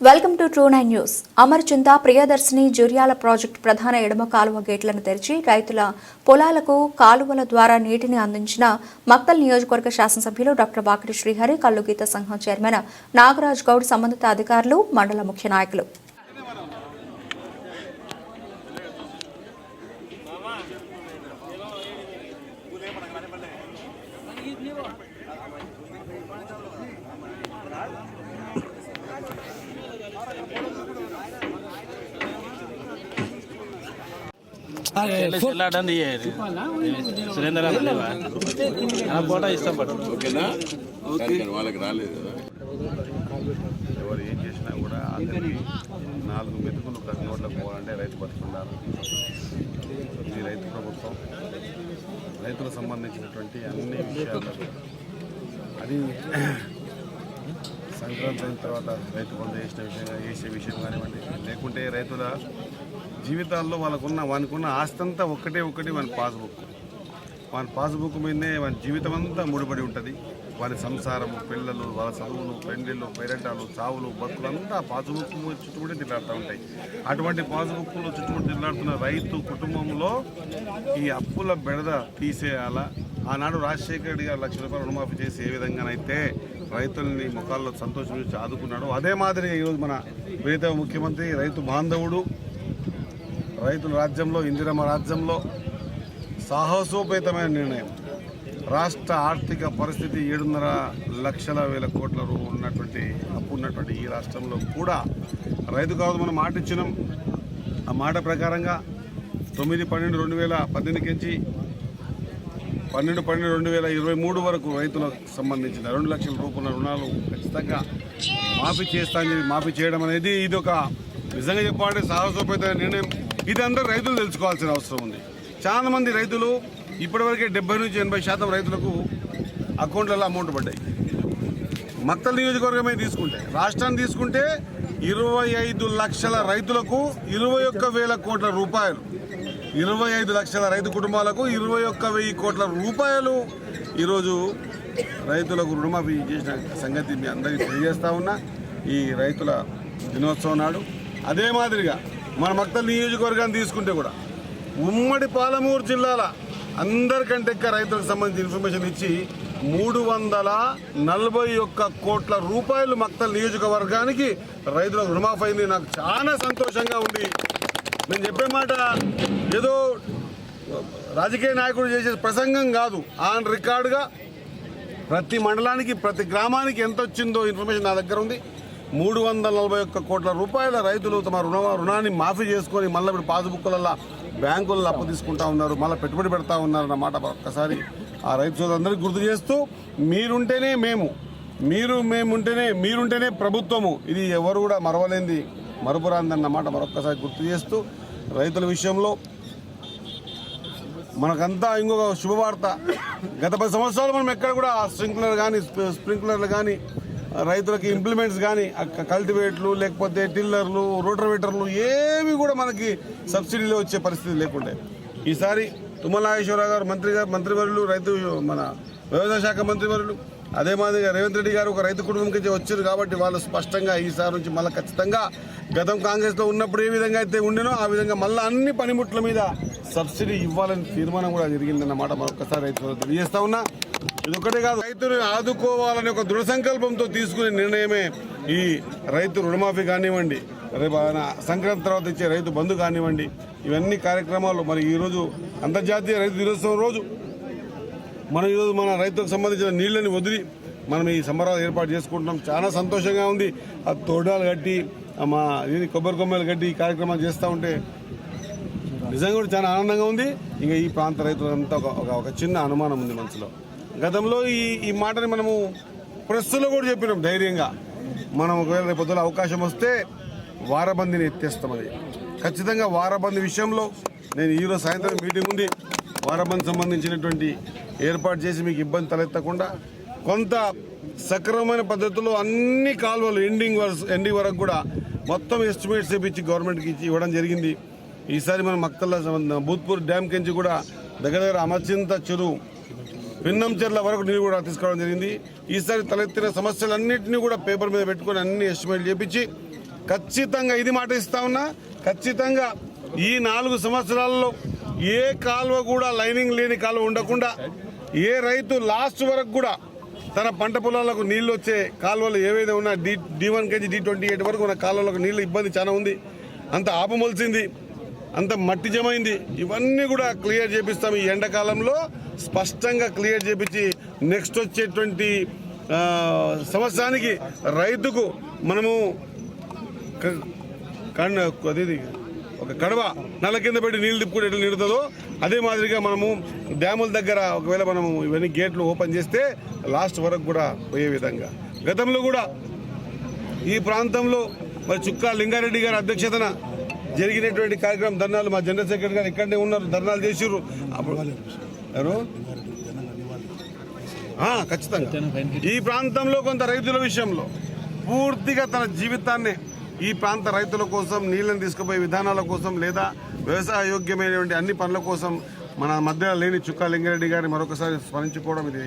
Welcome to true 9 news. Amarchinta Priyadarshini Jurala project ప్రధాన ఎడమ కాలువ గేట్లను తెరిచి రైతుల పొలాలకు కాలువల ద్వారా నీటిని అందించిన మక్తల్ నియోజకవర్గ శాసనసభ్యులు డాక్టర్ వాకిటి శ్రీహరి, కల్లు గీత సంఘం చైర్మన్ నాగరాజ్ గౌడ్, సంబంధిత అధికారులు, మండల ముఖ్య నాయకులు. సురేందర్ ఫోటో ఇస్తాం ఓకేనా? వాళ్ళకి రాలేదు కదా. ఎవరు ఏం చేసినా కూడా అందరికీ 4 మెతుకులు ప్రతి నోట్లకు పోవాలంటే రైతు బతుకున్నారు. ఈ రైతు ప్రభుత్వం రైతులకు సంబంధించినటువంటి అన్ని విషయాలు అది సంక్రాంతి అయిన తర్వాత రైతు బంధు వేసే విషయం కానివ్వండి, లేకుంటే రైతుల జీవితాల్లో వానికున్న ఆస్తి అంతా ఒకటి వాని పాస్బుక్ మీదనే వాని జీవితం అంతా ముడిపడి ఉంటుంది. వాని సంసారము, పిల్లలు, వాళ్ళ చదువులు, పెండిళ్ళు, పేరెంటాలు, చావులు, బతుకులు అంతా పాస్బుక్ చుట్టుముడి తిట్లాడుతూ ఉంటాయి. అటువంటి పాస్బుక్లు చుట్టుముడి తిట్లాడుతున్న రైతు కుటుంబంలో ఈ అప్పుల బెడద తీసేయాలా. ఆనాడు రాజశేఖర రెడ్డి గారు 1 లక్ష రూపాయలు రుణమాఫీ చేసి ఏ విధంగానైతే రైతుల్ని ముఖాల్లో సంతోషం నుంచి ఆదుకున్నాడు, అదే మాదిరిగా ఈరోజు మన ప్రియతమ ముఖ్యమంత్రి రైతు బాంధవుడు, రైతుల రాజ్యంలో, ఇందిరమ్మ రాజ్యంలో సాహసోపేతమైన నిర్ణయం. రాష్ట్ర ఆర్థిక పరిస్థితి 7.5 లక్షల కోట్ల ఉన్నటువంటి అప్పు ఉన్నటువంటి ఈ రాష్ట్రంలో కూడా రైతు కాదు మనం మాట ఇచ్చినాం. ఆ మాట ప్రకారంగా 9/12/2018 నుంచి 12/12/2023 వరకు రైతులకు సంబంధించిన 2 లక్షల రూపాయల రుణాలు ఖచ్చితంగా మాఫీ మాఫీ చేయడం అనేది ఇది ఒక నిజంగా చెప్పాలంటే సాహసోపేతమైన నిర్ణయం. ఇది అందరూ రైతులు తెలుసుకోవాల్సిన అవసరం ఉంది. చాలా మంది రైతులు ఇప్పటివరకే 70 నుంచి 80% రైతులకు అకౌంట్లలో అమౌంట్ పడ్డాయి. మక్తల్ నియోజకవర్గమే తీసుకుంటే, రాష్ట్రాన్ని తీసుకుంటే 25 లక్షల రైతులకు 21,000 కోట్ల రూపాయలు, 25 లక్షల రైతు కుటుంబాలకు 21,000 కోట్ల రూపాయలు ఈరోజు రైతులకు రుణమాఫీ చేసిన సంగతి మీ అందరికీ తెలియజేస్తా ఉన్నా ఈ రైతుల దినోత్సవం నాడు. అదే మాదిరిగా మన మక్తల్ నియోజకవర్గాన్ని తీసుకుంటే కూడా ఉమ్మడి పాలమూరు జిల్లాల అందరికంటే ఎక్కువ రైతులకు సంబంధించిన ఇన్ఫర్మేషన్ ఇచ్చి 341 కోట్ల రూపాయలు మక్తల్ నియోజకవర్గానికి రైతులకు రుణమాఫీ అయింది. నాకు చాలా సంతోషంగా ఉంది. నేను చెప్పే మాట ఏదో రాజకీయ నాయకుడు చేసే ప్రసంగం కాదు. ఆన్ రికార్డుగా ప్రతి మండలానికి, ప్రతి గ్రామానికి ఎంత వచ్చిందో ఇన్ఫర్మేషన్ నా దగ్గర ఉంది. 341 కోట్ల రూపాయల రైతులు తమ రుణాన్ని మాఫీ చేసుకొని మళ్ళీ ఇప్పుడు పాస్బుక్లలో బ్యాంకులలో అప్పు తీసుకుంటా ఉన్నారు, మళ్ళీ పెట్టుబడి పెడతా ఉన్నారు అన్నమాట. ఒక్కసారి ఆ రైతు సోదరులందరికీ గుర్తు చేస్తూ మీరుంటేనే మీరుంటేనే ప్రభుత్వము, ఇది ఎవరు కూడా మరవలేంది, మరపురాందన్నమాట మరొక్కసారి గుర్తు చేస్తూ రైతుల విషయంలో మనకంతా ఇంకొక శుభవార్త. గత 10 సంవత్సరాలు మనం ఎక్కడ కూడా స్ప్రింక్లర్లు కానీ రైతులకి ఇంప్లిమెంట్స్ కానీ కల్టివేట్లు, లేకపోతే టిల్లర్లు, రోటర్వేటర్లు ఏవి కూడా మనకి సబ్సిడీలో వచ్చే పరిస్థితి లేకుండే. ఈసారి తుమ్మల నాగేశ్వరరావు గారు మంత్రివర్యులు, మన వ్యవసాయ శాఖ మంత్రివర్యులు, అదే మాదిరిగా రేవంత్ రెడ్డి గారు ఒక రైతు కుటుంబంకి వచ్చారు కాబట్టి వాళ్ళు స్పష్టంగా ఈసారి నుంచి మళ్ళీ ఖచ్చితంగా గతం కాంగ్రెస్లో ఉన్నప్పుడు ఏ విధంగా అయితే ఉండేనో ఆ విధంగా మళ్ళీ అన్ని పనిముట్ల మీద సబ్సిడీ ఇవ్వాలని తీర్మానం కూడా జరిగిందన్నమాట మరొకసారి రైతులు తెలియజేస్తా ఉన్నా. ఇది ఒకటే కాదు, రైతుని ఆదుకోవాలని ఒక దృఢ సంకల్పంతో తీసుకునే నిర్ణయమే ఈ రైతు రుణమాఫీ కానివ్వండి, రేపు సంక్రాంతి తర్వాత ఇచ్చే రైతు బంధు కానివ్వండి, ఇవన్నీ కార్యక్రమాలు. మరి ఈరోజు అంతర్జాతీయ రైతు దినోత్సవం రోజు మనం ఈరోజు మన రైతులకు సంబంధించిన నీళ్ళని వదిలి మనం ఈ సంబరాలు ఏర్పాటు చేసుకుంటున్నాం. చాలా సంతోషంగా ఉంది. ఆ తోడాలు కట్టి కొబ్బరి కొమ్మలు కట్టి ఈ కార్యక్రమాలు చేస్తూ ఉంటే నిజంగా కూడా చాలా ఆనందంగా ఉంది. ఇంకా ఈ ప్రాంత రైతులంతా ఒక చిన్న అనుమానం ఉంది మనసులో. గతంలో ఈ మాటని మనము ప్రెస్సులో కూడా చెప్పినాం ధైర్యంగా. మనం ఒకవేళ రేపు పొద్దున అవకాశం వస్తే వారబందీని ఎత్తేస్తామని. ఖచ్చితంగా వారబందీ విషయంలో నేను ఈరోజు సాయంత్రం మీటింగ్ ఉంది. వారబందీ సంబంధించినటువంటి ఏర్పాటు చేసి మీకు ఇబ్బంది తలెత్తకుండా కొంత సక్రమమైన పద్ధతిలో అన్ని కాలువలు ఎండింగ్ వరకు కూడా మొత్తం ఎస్టిమేట్స్ ఇప్పించి గవర్నమెంట్కి ఇవ్వడం జరిగింది. ఈసారి మనం మక్తల్ భూత్పూర్ డ్యామ్ కించి కూడా దగ్గర అమర్చింత చెరువు, పిన్నంచెర్ల వరకు నీరు కూడా తీసుకోవడం జరిగింది. ఈసారి తలెత్తిన సమస్యలన్నింటినీ కూడా పేపర్ మీద పెట్టుకొని అన్ని ఎస్టిమేట్ చేపించి ఖచ్చితంగా ఇది మాట ఇస్తా ఉన్నా, ఖచ్చితంగా ఈ 4 సంవత్సరాల్లో ఏ కాలువ కూడా లైనింగ్ లేని కాలువ ఉండకుండా, ఏ రైతు లాస్ట్ వరకు కూడా తన పంట పొలాలకు నీళ్లు వచ్చే కాలువలు ఏవైతే ఉన్నా D1 కేజీ D28 వరకు ఉన్న కాలువలకు నీళ్ళు ఇబ్బంది చాలా ఉంది, అంత ఆపమొలిసింది, అంత మట్టి జమైంది. ఇవన్నీ కూడా క్లియర్ చేపిస్తాం ఈ ఎండాకాలంలో, స్పష్టంగా క్లియర్ చేపించి నెక్స్ట్ వచ్చేటువంటి సంవత్సరానికి రైతుకు మనము అదేది ఒక కడవ నల్ల కింద పెట్టి నీళ్లు తిప్పుకుంటే ఎట్లా నిడుతుందో అదే మాదిరిగా మనము డ్యాముల దగ్గర ఒకవేళ మనము ఇవన్నీ గేట్లు ఓపెన్ చేస్తే లాస్ట్ వరకు కూడా పోయే విధంగా. గతంలో కూడా ఈ ప్రాంతంలో మరి చుక్కా లింగారెడ్డి గారి అధ్యక్షతన జరిగినటువంటి కార్యక్రమం ధర్నాలు, మా జనరల్ సెక్రటరీ గారు ఇక్కడనే ఉన్నారు, ధర్నాలు చేసిర్రు. ఎవరు ఖచ్చితంగా ఈ ప్రాంతంలో కొంత రైతుల విషయంలో పూర్తిగా తన జీవితాన్ని ఈ ప్రాంత రైతుల కోసం, నీళ్ళని తీసుకుపోయే విధానాల కోసం, లేదా వ్యవసాయ యోగ్యమైనటువంటి అన్ని పనుల కోసం మన మధ్య లేని చుక్కా లింగారెడ్డి గారిని మరొకసారి స్మరించుకోవడం ఇది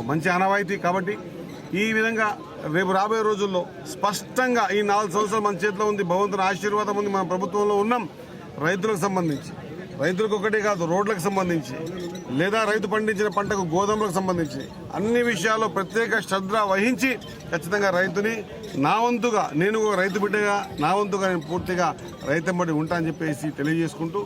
మంచి ఆనవాయితీ. కాబట్టి ఈ విధంగా రేపు రాబోయే రోజుల్లో స్పష్టంగా ఈ 4 సంవత్సరాలు మన చేతిలో ఉంది, భగవంతుని ఆశీర్వాదం ఉంది, మన ప్రభుత్వంలో ఉన్నాం. రైతులకు సంబంధించి, రైతులకు ఒకటే కాదు, రోడ్లకు సంబంధించి, లేదా రైతు పండించిన పంటకు గోదాములకు సంబంధించి అన్ని విషయాల్లో ప్రత్యేక శ్రద్ధ వహించి ఖచ్చితంగా రైతుని నా వంతుగా, నేను రైతు బిడ్డగా నా వంతుగా నేను పూర్తిగా రైతమ్మడి ఉంటా అని చెప్పేసి తెలియజేసుకుంటూ